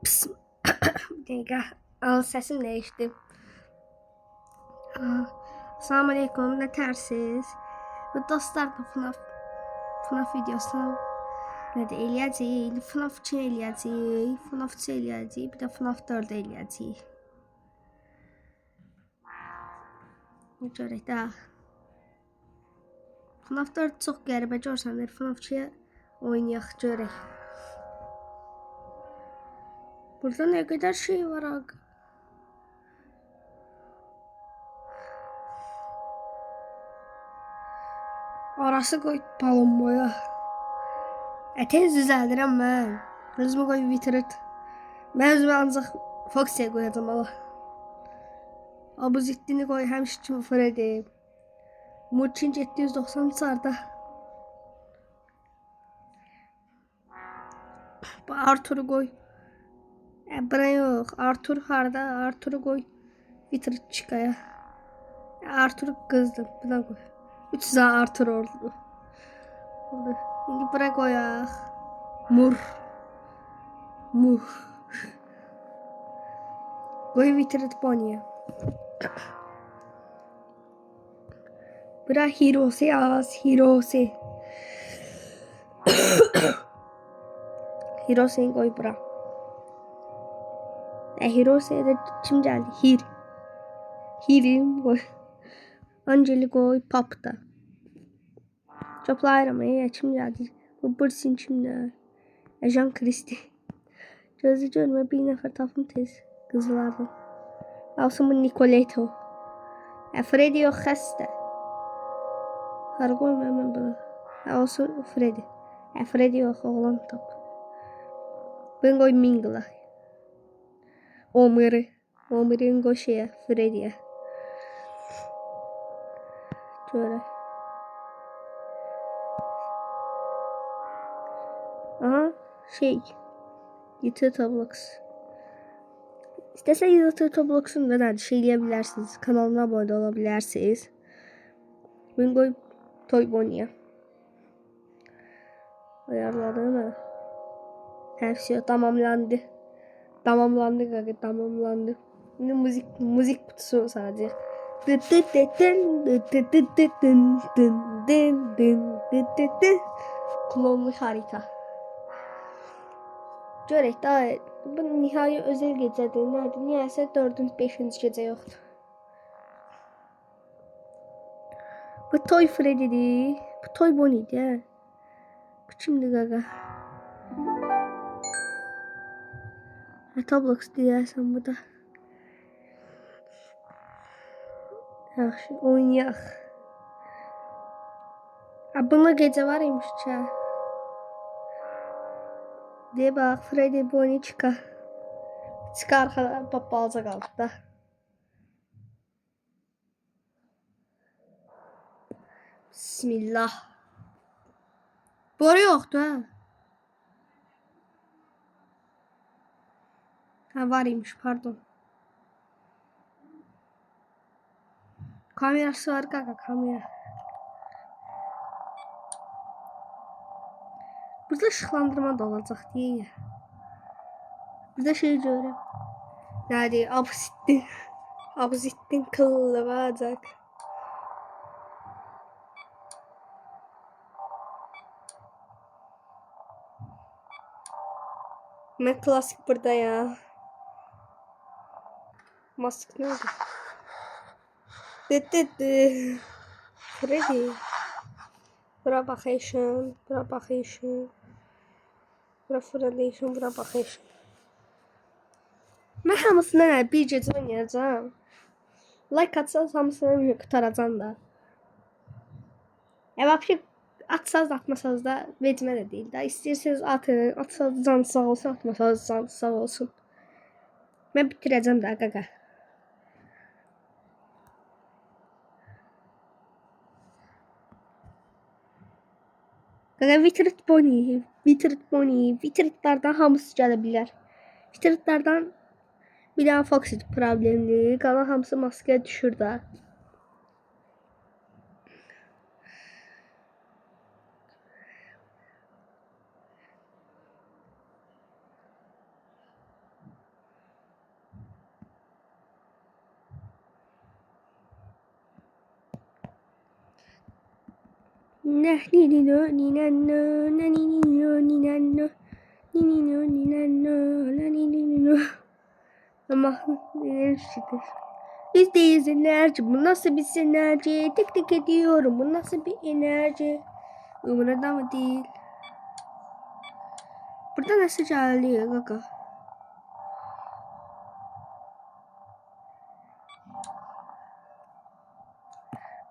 Pis. Bir dakika. Al sesim değişti. Assalamu alaikum. Ne tersiz? Bu dostlar da FNAF videosu ne de eləyəcəyik. FNAF 2 eləyəcəyik. FNAF 3 eləyəcəyik. Bir də FNAF 4 eləyəcəyik. Görək də. FNAF 4 çox qəribə görsənir. FNAF 2 oynayaq görək. Burada ne kadar şey var aga. Arası koy balon boya. Tez düzəldirəm mən. Özümü koy bitirit. Mən özümü ancaq Foxy'yə qoyacam ala. Abuziddini koy həmişə Freddy. Murçin 790 sarda. Arthur'u koy. Buna yok. Arthur harda? Arthur'u koy. Bitirit çıkaya. Arthur'u kızdım. Buna koy. 3 daha Arthur oldu. Şimdi bura koyaq. Mur. Koy bitirit Bonnie'ye. Bura Hirose yaz. Hirose. Hirose'yi koy bura. Hirose'ye de kim geldi? Hir'im koy. Angeli koy. Pap'ta. Toplayırım kim geldi? Bu Bursin kimler? Jean Christie. Gözü görme bir nefer tapım tez. Kızlardan. Olsun bu Nicoletto. Freddy yok xəstə. Harı koymayayım ben bunu. Olsun Freddy. Freddy yok oğlan tap. Ben koy Mingla. Omir'in koy şeye Freddy'ye. Şöyle. Aha YouTube Roblox. İstəsəniz YouTube Roblox'un da şey diyebilirsiniz. Kanalına abone olabilirsiniz. Ben koy Toy Bonnie'ye. Ayarladım mı? Her şey tamamlandı. Tamamlandı. Şimdi müzik kutusu sadece. Klonlu harita. Görək daha bu nihai özel gecədir. Nədir? Niyəsə 4-cü, 5-ci gecə yoxdur. Bu Toy Freddy'dir. Bu Toy Bonnie'dir. Bu kimdir qaqa? Roblox deyəsən bu da. Yaxşı, oynayaq. Buna gecə var imiş ki. Deyə bax, Freddy Bonnie çıqa. Çıqa arxada balaca qaldı da. Bismillah. Boru yoxdur ha. Var imiş, pardon. Kamerası var qaqa, kamera. Burada ışıqlandırma da olacaq deyə. Burada şey görürəm. Nədir? Abuziddin kıllı olacaq. Mən klasik burada ya. Mask ne oldu? Freddy. Bura baxışın. Bura Freddy. Bura baxışın. Mən hamısını bir gecə oynayacağım. Like atsanız hamısını qutaracağım da. Vəbşi atsanız atmasanız da vecmə də deyil də. İstəyirsiniz atın. Atsanız can sağ olsun, atmasanız can sağ olsun. Mən bitirəcəm də qaqa. Qaqa Vitrit Bonnie. Vitritlərdən hamısı gələ bilər. Vitritlərdən bir dənə Foxy problemli. Qalan hamısı maskaya düşür də. Ama enerjidir. Biz deyiz enerji. Bu nasıl bir enerji? Tek tek ediyorum. Bu nasıl bir enerji? Umurda mı değil? Burada nasıl çalıyor kaka?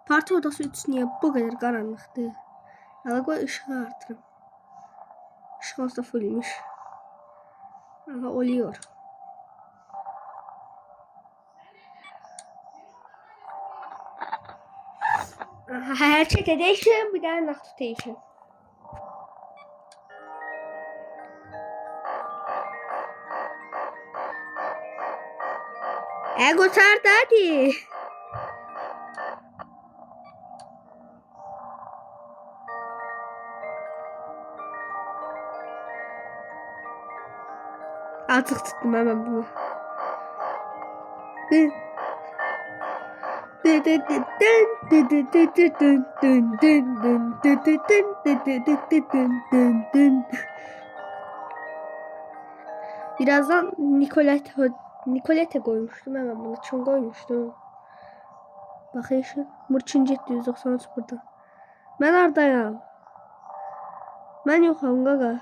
Parti odası ütüsü niye bu kadar karanlıktı? Hala koy ışığı artırım. Işık olsa fullmüş. Ama oluyor. Her şey değişiyor. Bir daha nakit değişiyor. Kurtardı hadi. Artık tuttum hemen bunu. Birazdan Nicolette koymuştum hemen bunu. Çın koymuştum. Bakın şu Murçinci 193 burada. Ben oradayım. Ben yokum gaga.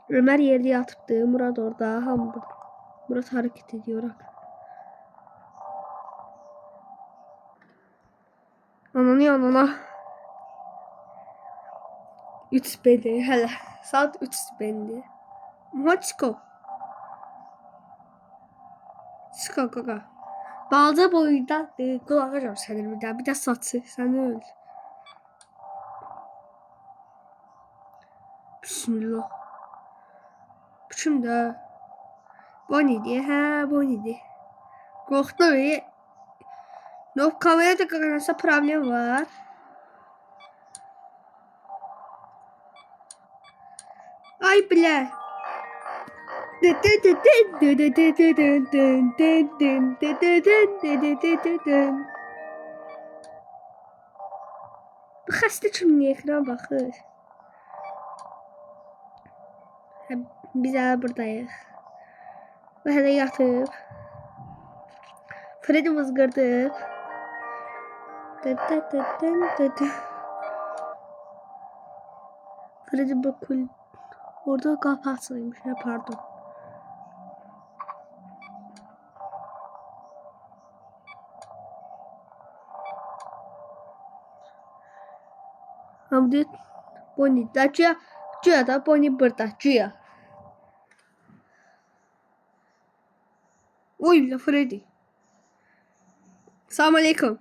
Ömer yerde yatıptı. Murat orada. Ham burada. Murat hareket ediyor. Ananı yanına. 3 beni hele. Saat 3 beni. Moçko. Çıkar kaka. Balda boyunda kullanacağım seni bir daha. Bir de satsı. Sen öl. Bismillah. Şimdi Bonnie'di. Ha Bonnie'di. Korktu ve no kamerada kanalsa problem var. Ay bile. Bu xəstə kimi ekrana baxır. Biz hələ buradayıq. Və hələ yatıb. Freddy mızqırdıb. Freddy bakul. Orada qapı açılmış. Pardon. Hamdi Bonnie da Cuya da Bonnie burada. Cuya. Oy la Freddy. Selamun aleyküm.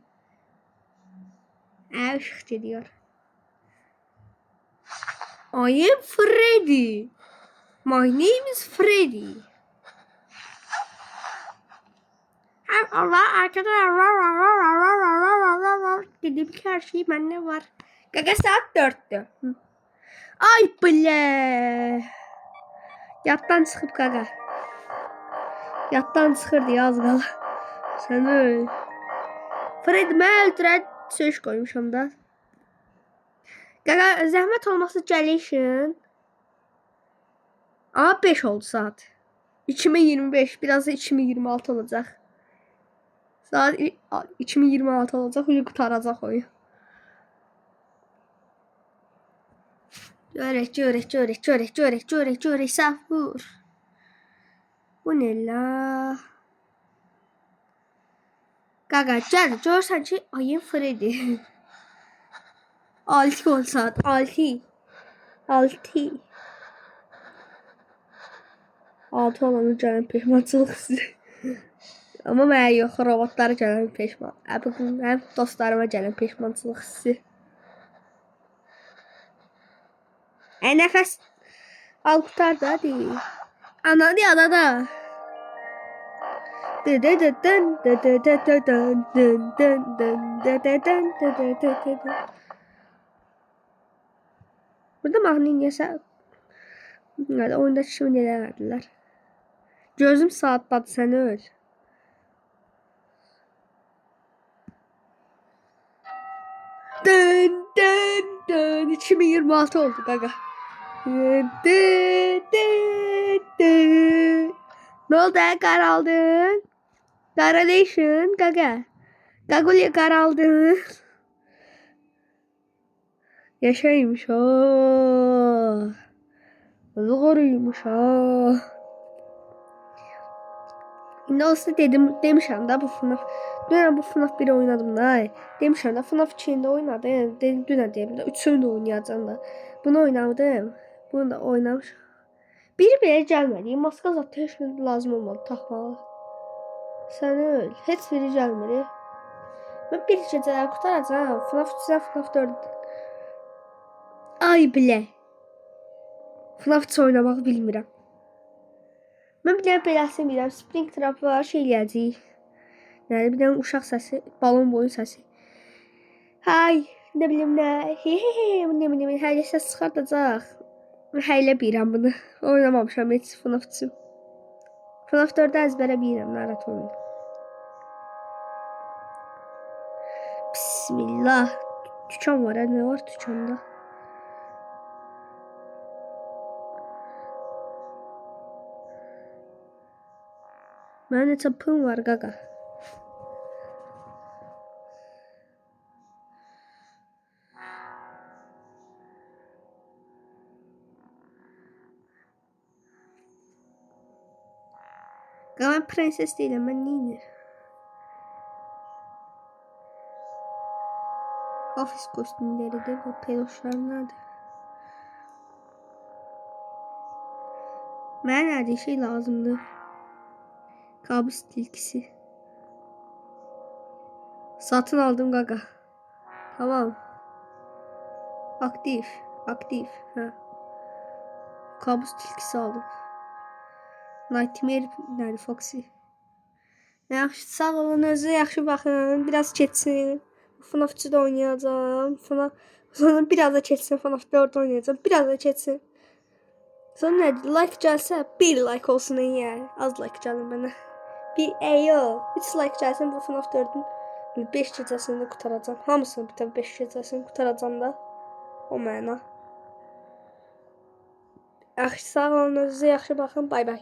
Aşk diyor. I am Freddy. My name is Freddy. Allah arkadaşlar dedim ki her şey bende var. Gaga saat 4'tü. Ay bile. Yattan çıkıp gaga. Yattan çıxırdı yaz qala. Sən öl. Freddy mən öldürən söz qoymuşam da. Qaqa zəhmət olmasa gəlişin. Ama 5 oldu saat. 2025 biraz da 2026 olacak. Saat 2026 olacak. Öyle kurtaracak oyun. Çörek saf vur. Bu ne la? Gaga gel görsen ki ayın Freddy. 6 oldu saat 6. 6 olanı gələn peşmançılıq sizi. Ama mənə yox, robotlara gələn peşman. Həm dostlarıma gələn peşmançılıq sizi. Nəfəs al qutar da deyil. Ana diye adada. Burada mahnı yasa. Hadi oyunda şimdi neler verdiler. Gözüm saatladı seni öl. Generation 2026 oldu qaqa. Ne oldu qaraldın? Generation qaqa. Qaqulya qaraldın. Yaşaymış o. Zoruymuş o. Ne olsa demişəm də bu FNAF. Dünən bu FNAF 1 oynadım da. Demişəm də FNAF 2'ni də oynadım. Dedim dünən deyim də 3'ünü də oynayacağam da. Bunu oynadım. Bunu da oynamışam. Biri belə gəlmədi. Maska zaten heç nə lazım olmadı taxmalı. Sən öl. Heç biri gəlmir. Mən bir gecələr qutaracağam. FNAF 3'dən FNAF 4. Ay bilə. FNAF 3 oynamaq bilmirəm. Mən bir dənə beləsi bilirəm. Spring Trap var, şey eləyəcəyik. Yəni bir dənə uşaq səsi, balon boyun səsi. Hay, nə bilim nə. Həylə səs çıxardacaq. Həylə bilirəm bunu. Oynamamışam heç FNAF 3. FNAF 4'də əzbərə bilirəm, narahat olmayın. Bismillah. Tükan var, nə var tükanda? Mənim neçə pım var qaqa. Qaqa mən prenses deyiləm, mən neyinir? Ofis kostümləri də bu peloşlar nədir? Mənə nədir şey lazımdır? Kabus tilkisi. Satın aldım qaqa. Tamam. Aktif. Aktif. Ha. Kabus tilkisi aldım. Nightmare nədir Foxy? Yaxşı, sağ olun, özünüzə yaxşı baxın. Biraz keçsin. FNAF 2'də oynayacağım. Sonra biraz da keçsin. FNAF 4 oynayacağım. Biraz da keçsin. Sonra nədir? Like gəlsə, bir like olsun yəni. Az like gəlin mənə. Bir eyo. 3 like gəlsin bu FNAF 4'ün 5 gecəsini qutaracağım. Hamısını bir 5 gecəsini qutaracağım da. O məna. Yaxşı, sağ olun, özünüzə yaxşı baxın. Bay bay.